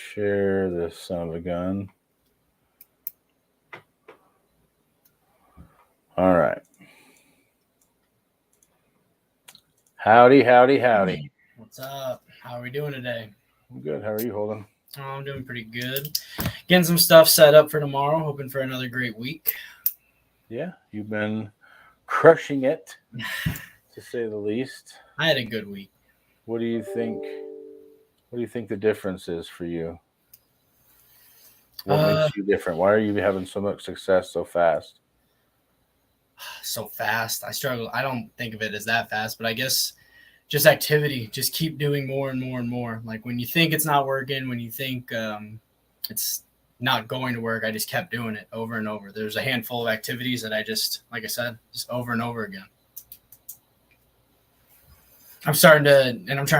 share this son of a gun. All right. Howdy, howdy, howdy. What's up? How are we doing today? I'm good. How are you, Holden? Oh, I'm doing pretty good. Getting some stuff set up for tomorrow. Hoping for another great week. Yeah, you've been crushing it, to say the least. I had a good week. What do you think? What do you think the difference is for you? What Uh, makes you different? Why are you having so much success so fast? so fast. I struggle. I don't think of it as that fast, but I guess just activity. Just keep doing more and more and more. Like when you think it's not working, when you think it's not going to work, I just kept doing it over and over. There's a handful of activities that I just, like I said, just over and over again. I'm trying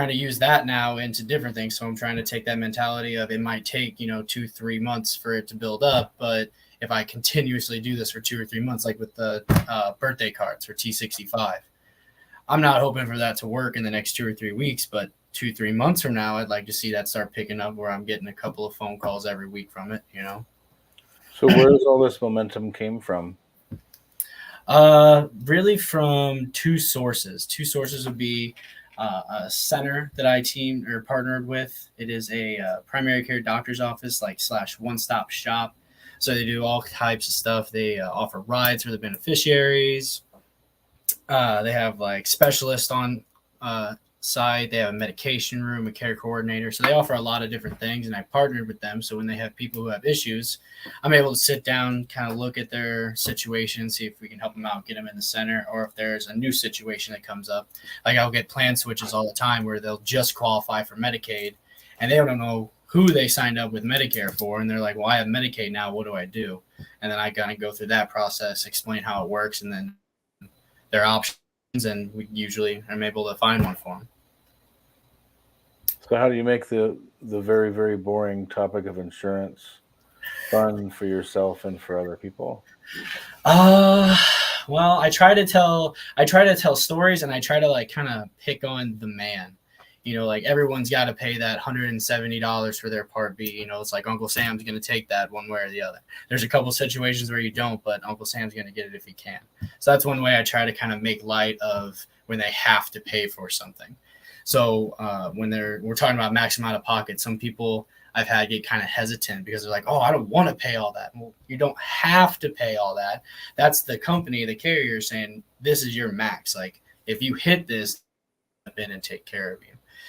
to use that now into different things. So I'm trying to take that mentality of it might take, 2-3 months for it to build up. But if I continuously do this for 2 or 3 months, like with the birthday cards for T65, I'm not hoping for that to work in the next 2 or 3 weeks, but 2-3 months from now, I'd like to see that start picking up where I'm getting a couple of phone calls every week from it. So where does all this momentum came from? Really from two sources. Two sources would be a center that I teamed or partnered with. It is a primary care doctor's office, like / one-stop shop. So they do all types of stuff. They offer rides for the beneficiaries. They have like specialists on site. They have a medication room, a care coordinator. So they offer a lot of different things, and I partnered with them. So when they have people who have issues, I'm able to sit down, kind of look at their situation, see if we can help them out, get them in the center, or if there's a new situation that comes up. Like I'll get plan switches all the time where they'll just qualify for Medicaid, and they don't know who they signed up with Medicare for, and they're like, well, I have Medicaid now, what do I do? And then I kind of go through that process, explain how it works, and then their options, and we usually am able to find one for them. So how do you make the very, very boring topic of insurance fun for yourself and for other people? Uh, well, I try to tell stories, and I try to like kind of pick on the man. Like everyone's got to pay that $170 for their Part B. It's like Uncle Sam's going to take that one way or the other. There's a couple situations where you don't, but Uncle Sam's going to get it if he can. So that's one way I try to kind of make light of when they have to pay for something. So when we're talking about maximum out of pocket, some people I've had get kind of hesitant because they're like, oh, I don't want to pay all that. Well, you don't have to pay all that. That's the company, the carrier saying, this is your max. Like if you hit this, step in and take care of you.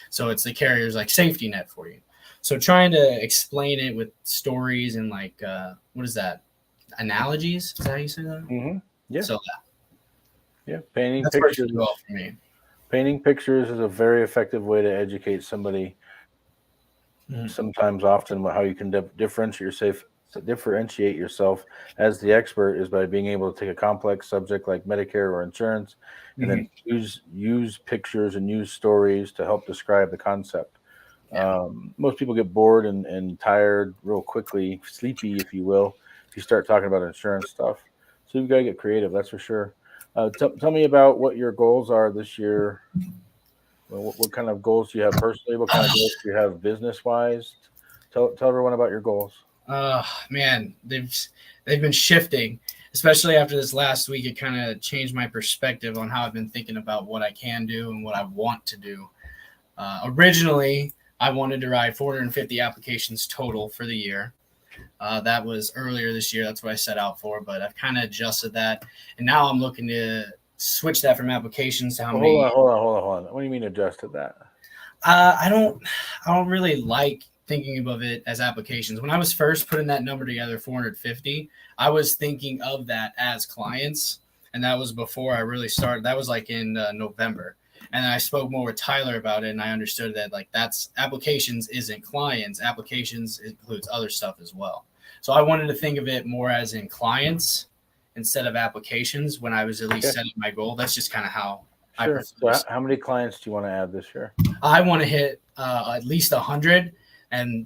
So it's the carrier's like safety net for you. So trying to explain it with stories and like, what is that? Analogies? Is that how you say that? Mm-hmm. Yeah. So yeah, painting that's worked pictures. really well for me. Painting pictures is a very effective way to educate somebody. Mhm. Sometimes, often, how you can differentiate yourself as the expert is by being able to take a complex subject like Medicare or insurance, and then use pictures and use stories to help describe the concept. Yeah. Most people get bored and tired real quickly, sleepy, if you will, if you start talking about insurance stuff. So you've got to get creative, that's for sure. Tell me about what your goals are this year. Well, what kind of goals do you have personally? What kind of goals do you have business wise? Tell everyone about your goals. Man, they've been shifting, especially after this last week. It kind of changed my perspective on how I've been thinking about what I can do and what I want to do. Originally, I wanted to write 450 applications total for the year. That was earlier this year. That's what I set out for, but I've kind of adjusted that, and now I'm looking to switch that from applications to how many. Hold on. What do you mean adjusted that? I don't really like thinking of it as applications. When I was first putting that number together, 450, I was thinking of that as clients, and that was before I really started. That was like in November, and I spoke more with Tyler about it, and I understood that like that's applications isn't clients. Applications includes other stuff as well. So I wanted to think of it more as in clients instead of applications when I was at least setting my goal. That's just kind of how Sure. So how many clients do you want to add this year? I want to hit at least 100.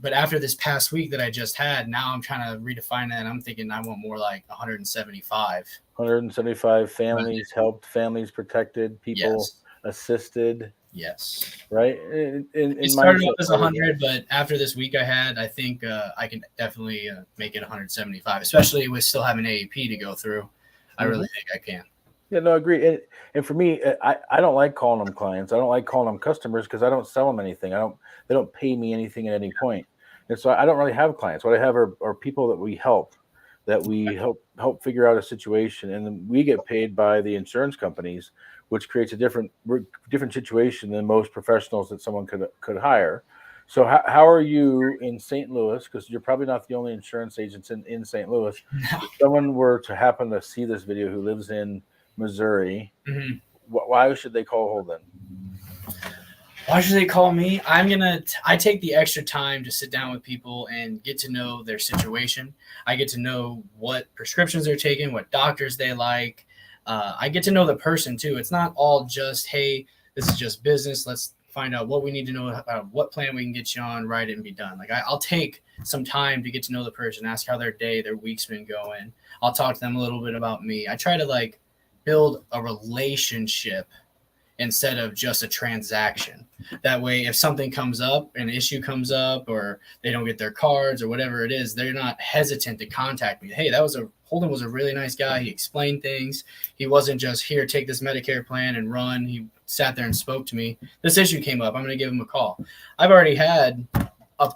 But after this past week that I just had, now I'm trying to redefine that. And I'm thinking I want more like 175. 175 families helped, families protected, people assisted. Yes. right? In It started mindset, off as 100, but after this week I had, I think I can definitely make it 175, especially with still having AEP to go through. I really think I can. Yeah, no, I agree. And for me, I don't like calling them clients. I don't like calling them customers because I don't sell them anything. They don't pay me anything at any point. And so I don't really have clients. What I have are people that we help, help figure out a situation, and then we get paid by the insurance companies, which creates a different situation than most professionals that someone could hire. So how are you in St. Louis? Because you're probably not the only insurance agents in St. Louis. No. If someone were to happen to see this video who lives in Missouri, why should they call Holden? Why should they call me? I take the extra time to sit down with people and get to know their situation. I get to know what prescriptions they're taking, what doctors they like. I get to know the person too. It's not all just, hey, this is just business. Let's find out what we need to know about what plan we can get you on, write it, and be done. Like I'll take some time to get to know the person, ask how their day, their week's been going. I'll talk to them a little bit about me. I try to build a relationship instead of just a transaction. That way, if something comes up, an issue comes up, or they don't get their cards or whatever it is, they're not hesitant to contact me. Hey, Holden was a really nice guy. He explained things. He wasn't just here, take this Medicare plan and run. He sat there and spoke to me. This issue came up. I'm going to give him a call. I've already had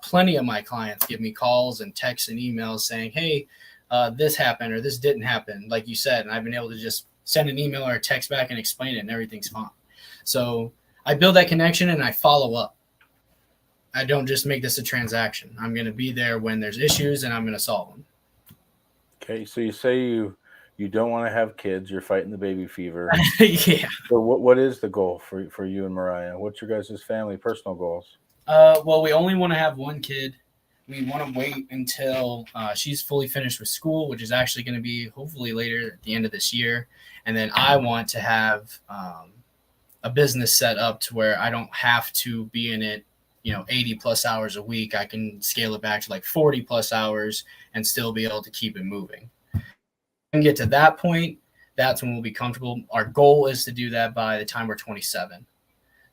plenty of my clients give me calls and texts and emails saying, hey, this happened or this didn't happen, like you said. And I've been able to just send an email or a text back and explain it, and everything's fine. So I build that connection and I follow up. I don't just make this a transaction. I'm going to be there when there's issues and I'm going to solve them. Okay, so you say you don't want to have kids. You're fighting the baby fever. Yeah. So what is the goal for you and Mariah? What's your guys' family personal goals? Well, we only want to have one kid. We want to wait until she's fully finished with school, which is actually going to be hopefully later at the end of this year. And then I want to have a business set up to where I don't have to be in it, 80 plus hours a week. I can scale it back to 40 plus hours and still be able to keep it moving. And get to that point, that's when we'll be comfortable. Our goal is to do that by the time we're 27.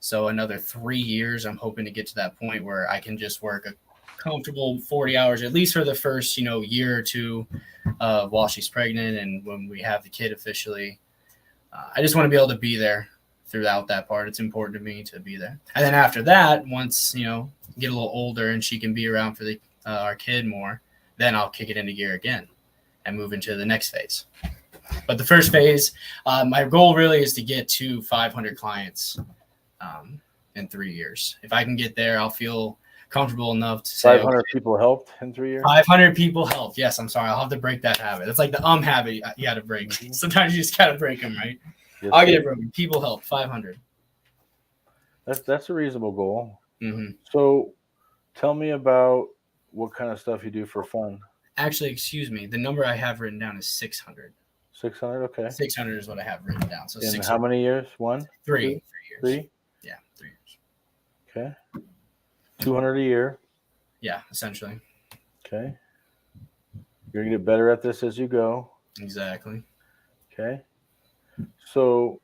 So another 3 years, I'm hoping to get to that point where I can just work a comfortable 40 hours, at least for the first, year or two while she's pregnant and when we have the kid officially. I just want to be able to be there throughout that part. It's important to me to be there. And then after that, once, get a little older and she can be around for our kid more, then I'll kick it into gear again and move into the next phase. But the first phase, my goal really is to get to 500 clients in 3 years. If I can get there, I'll feel comfortable enough to say 500 people helped in 3 years. 500 people helped. Yes, I'm sorry. I'll have to break that habit. It's like the habit you got to break. Sometimes you just got to break them, right? Yes, I'll get it broken. People help. 500. That's a reasonable goal. Mm-hmm. So tell me about what kind of stuff you do for fun. Actually, excuse me. The number I have written down is 600. 600, okay. 600 is what I have written down. So in how many years? 1? 3 2? years. 3? Yeah, 3 years. Okay. 200 a year. Yeah, essentially. Okay. You're going to get better at this as you go. Exactly. Okay. So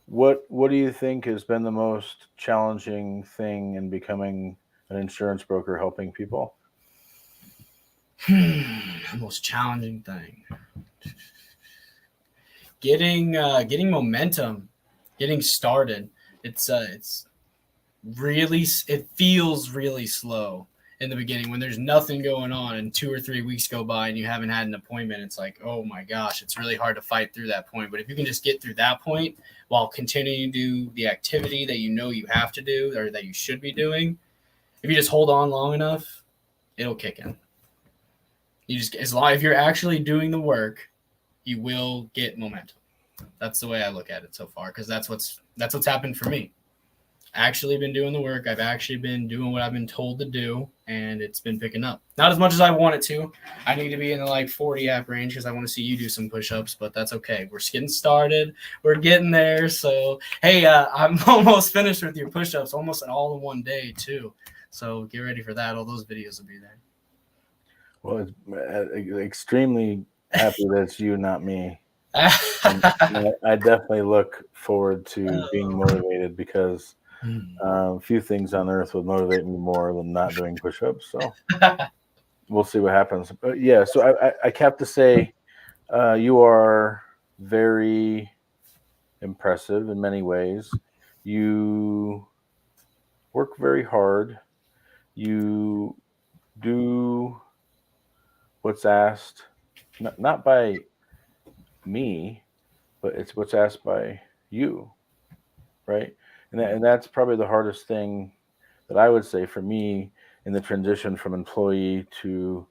what do you think has been the most challenging thing in becoming an insurance broker helping people? The most challenging thing. Getting momentum, getting started. It feels really slow in the beginning when there's nothing going on and 2 or 3 weeks go by and you haven't had an appointment. It's like, oh my gosh, it's really hard to fight through that point. But if you can just get through that point while continuing to do the activity that you have to do or that you should be doing, if you just hold on long enough, it'll kick in. If you're actually doing the work, you will get momentum. That's the way I look at it so far, because that's what's happened for me. Actually been doing the work. I've actually been doing what I've been told to do, and it's been picking up. Not as much as I want it to. I need to be in the 40 app range because I want to see you do some push-ups, but that's okay. We're just getting started. We're getting there. So, hey, I'm almost finished with your push-ups, almost all in one day too. So get ready for that. All those videos will be there. Well, it's extremely happy that it's you, not me. I definitely look forward to being motivated because Few things on earth would motivate me more than not doing push-ups. So we'll see what happens. But yeah, so I have to say, you are very impressive in many ways. You work very hard. You do what's asked, not by me, but it's what's asked by you, right? And that's probably the hardest thing that I would say for me in the transition from employee to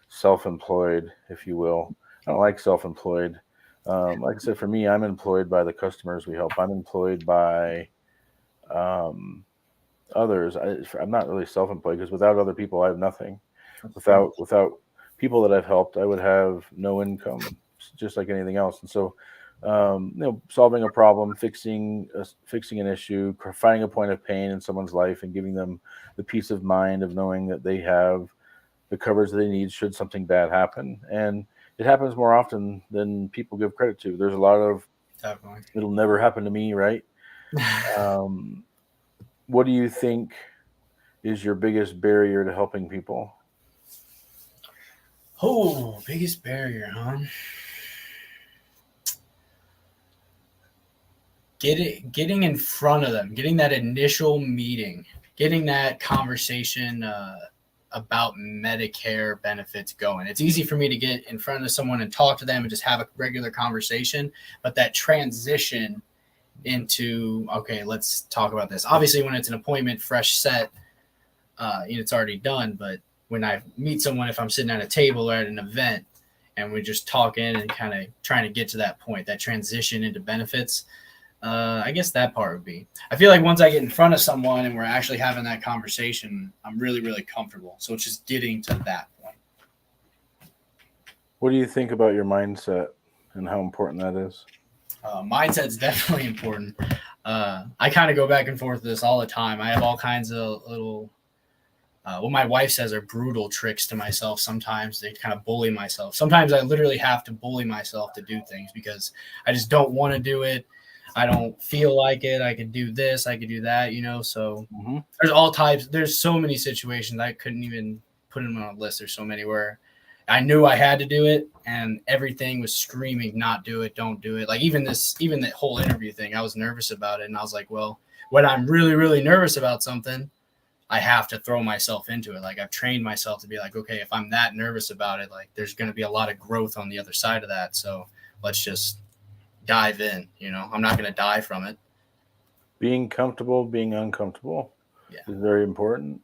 self-employed, if you will. I don't like self-employed. Like I said, for me, I'm employed by the customers we help. I'm employed by others. I'm not really self-employed because without other people, I have nothing. Without people that I've helped, I would have no income, just like anything else. And so, solving a problem, fixing an issue, finding a point of pain in someone's life, and giving them the peace of mind of knowing that they have the coverage they need should something bad happen. And it happens more often than people give credit to. There's a lot of Definitely. it'll never happen to me, right? What do you think is your biggest barrier to helping people? Oh, biggest barrier, huh? Getting in front of them, getting that initial meeting, getting that conversation about Medicare benefits going. It's easy for me to get in front of someone and talk to them and just have a regular conversation, but that transition into, okay, let's talk about this. Obviously, when it's an appointment, fresh set, it's already done. But when I meet someone, if I'm sitting at a table or at an event and we're just talking and kind of trying to get to that point, that transition into benefits, I guess that part would be. I feel like once I get in front of someone and we're actually having that conversation, I'm really, really comfortable. So it's just getting to that point. What do you think about your mindset and how important that is? Mindset's definitely important. I kind of go back and forth with this all the time. I have all kinds of little, what my wife says are brutal tricks to myself. Sometimes they kind of bully myself. Sometimes I literally have to bully myself to do things because I just don't want to do it. I don't feel like it. I could do this. I could do that, So there's all types. There's so many situations I couldn't even put them on a list. There's so many where I knew I had to do it and everything was screaming, not do it, don't do it. Like even that whole interview thing, I was nervous about it. And I was like, well, when I'm really, really nervous about something, I have to throw myself into it. Like I've trained myself to be like, okay, if I'm that nervous about it, like there's going to be a lot of growth on the other side of that. So let's just dive in. I'm not going to die from it. Being comfortable, being uncomfortable is very important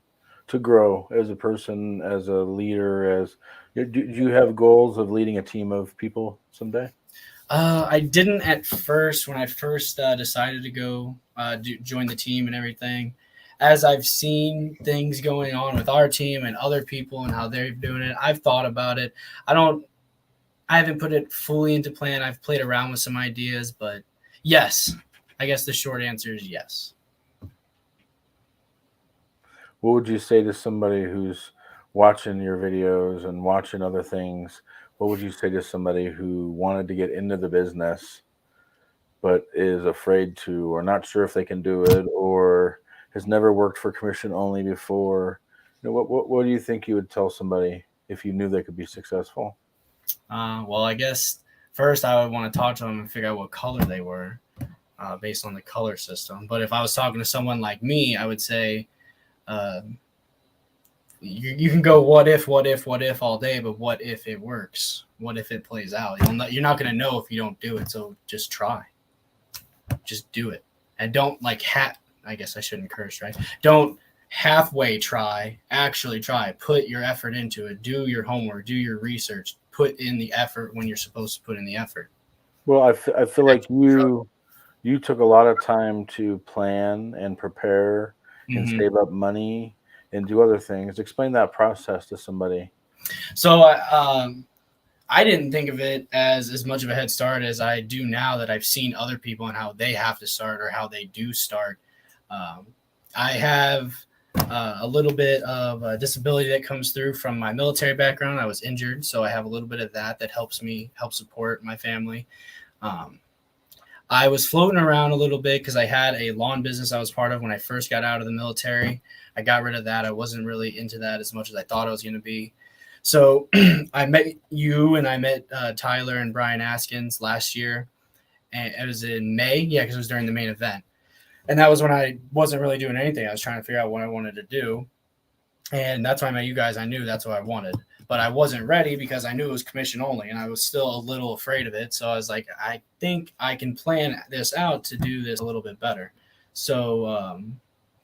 to grow as a person, as a leader. Do you have goals of leading a team of people someday? I didn't at first when I first decided to go join the team and everything. As I've seen things going on with our team and other people and how they're doing it, I've thought about it. I haven't put it fully into plan. I've played around with some ideas, but yes, I guess the short answer is yes. What would you say to somebody who's watching your videos and watching other things? What would you say to somebody who wanted to get into the business but is afraid to, or not sure if they can do it, or has never worked for commission only before? What do you think you would tell somebody if you knew they could be successful? Well, I guess first I would want to talk to them and figure out what color they were based on the color system. But if I was talking to someone like me, I would say you can go what if all day, but what if it works? What if it plays out? You're not going to know if you don't do it. So just try. Just do it. And don't I guess I shouldn't curse, right? Don't halfway try, actually try. Put your effort into it. Do your homework. Do your research. Put in the effort when you're supposed to put in the effort. Well, I feel like you took a lot of time to plan and prepare and save up money and do other things. Explain that process to somebody. So I didn't think of it as much of a head start as I do now that I've seen other people and how they have to start or how they do start. I have a little bit of a disability that comes through from my military background. I was injured, so I have a little bit of that helps me help support my family. I was floating around a little bit because I had a lawn business I was part of when I first got out of the military. I got rid of that. I wasn't really into that as much as I thought I was going to be. So I met you and I met Tyler and Brian Askins last year. And it was in May. Yeah, because it was during the main event. And that was when I wasn't really doing anything. I was trying to figure out what I wanted to do. And that's why I met you guys. I knew that's what I wanted. But I wasn't ready because I knew it was commission only and I was still a little afraid of it. So I was like, I think I can plan this out to do this a little bit better. So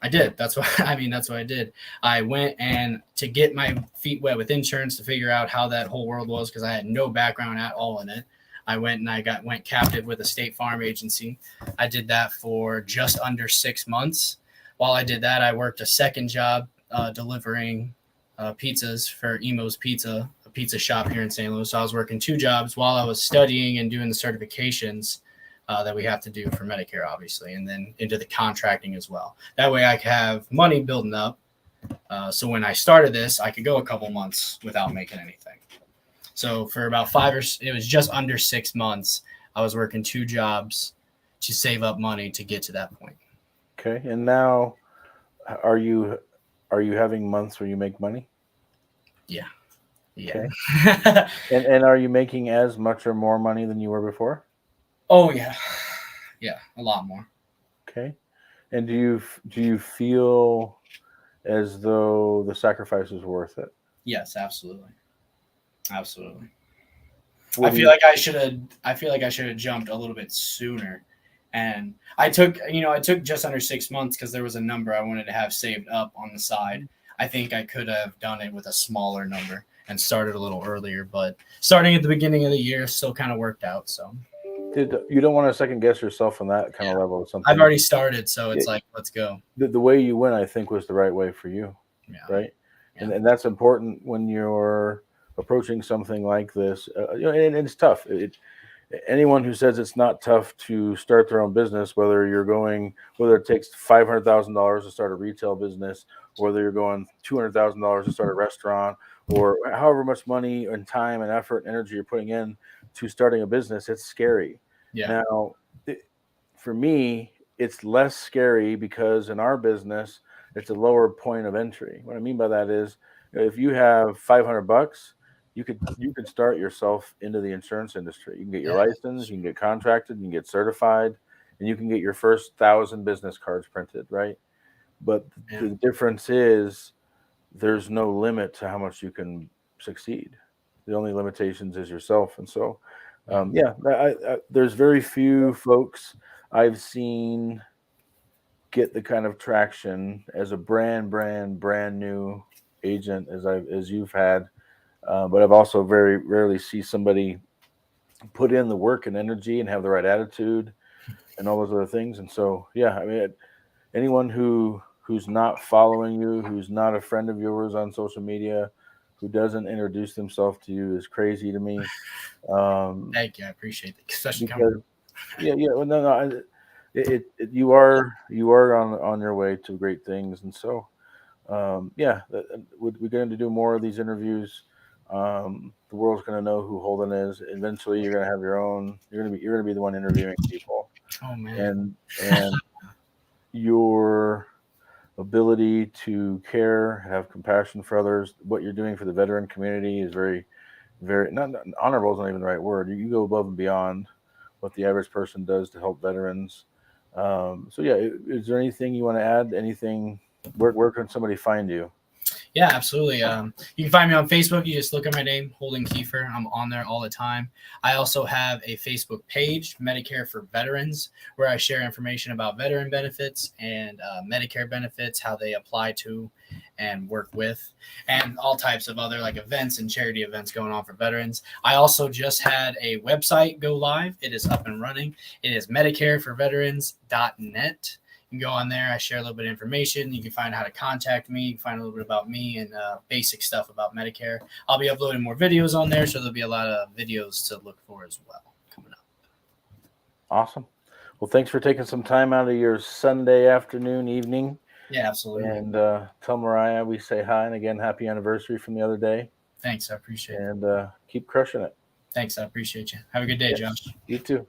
I did. That's what that's what I did. I went and to get my feet wet with insurance to figure out how that whole world was because I had no background at all in it. I went and I went captive with a state farm agency. I did that for just under 6 months. While I did that, I worked a second job delivering pizzas for Emo's Pizza, a pizza shop here in St. Louis. So I was working 2 jobs while I was studying and doing the certifications that we have to do for Medicare, obviously, and then into the contracting as well. That way I could have money building up. So when I started this, I could go a couple months without making anything. So for about it was just under 6 months, I was working 2 jobs to save up money to get to that point. Okay. And now are you having months where you make money? Yeah. Okay. and are you making as much or more money than you were before? Oh yeah. Yeah, a lot more. Okay. And do you feel as though the sacrifice is worth it? Yes, absolutely. Absolutely. I feel like I should have jumped a little bit sooner. And I took just under 6 months because there was a number I wanted to have saved up on the side. I think I could have done it with a smaller number and started a little earlier, but starting at the beginning of the year still kind of worked out. So you don't want to second guess yourself on that kind of level of something. I've already started, so it's like, let's go. The way you went, I think, was the right way for you. Yeah. Right. Yeah. And that's important when you're approaching something like this. And it's tough. Anyone who says it's not tough to start their own business, whether it takes $500,000 to start a retail business, whether you're going $200,000 to start a restaurant, or however much money and time and effort and energy you're putting in to starting a business, it's scary. Yeah. Now, for me, it's less scary because in our business, it's a lower point of entry. What I mean by that is, if you have $500, you could start yourself into the insurance industry. You can get your license, you can get contracted, you can get certified, and you can get your first 1,000 business cards printed, right? But the difference is there's no limit to how much you can succeed. The only limitations is yourself. And so, there's very few folks I've seen get the kind of traction as a brand new agent as you've had. But I've also very rarely see somebody put in the work and energy and have the right attitude and all those other things. And so, anyone who's not following you, who's not a friend of yours on social media, who doesn't introduce themselves to you is crazy to me. Thank you. I appreciate it. Especially because, well, no, you are on your way to great things. And so, we're going to do more of these interviews. The world's going to know who Holden is. Eventually, you're going to have your own. You're going to be the one interviewing people. Oh man! And your ability to care, have compassion for others. What you're doing for the veteran community is very, very not honorable is not even the right word. You go above and beyond what the average person does to help veterans. Is there anything you want to add? Anything? Where can somebody find you? Yeah, absolutely. You can find me on Facebook. You just look at my name, Holden Kiefer. I'm on there all the time. I also have a Facebook page, Medicare for Veterans, where I share information about veteran benefits and Medicare benefits, how they apply to and work with, and all types of other like events and charity events going on for veterans. I also just had a website go live. It is up and running. It is medicareforveterans.net. You can go on there. I share a little bit of information. You can find how to contact me. You can find a little bit about me and basic stuff about Medicare. I'll be uploading more videos on there, so there'll be a lot of videos to look for as well coming up. Awesome. Well, thanks for taking some time out of your Sunday afternoon, evening. Yeah, absolutely. And tell Mariah we say hi, and again, happy anniversary from the other day. Thanks. I appreciate it. And keep crushing it. Thanks. I appreciate you. Have a good day, Josh. You too.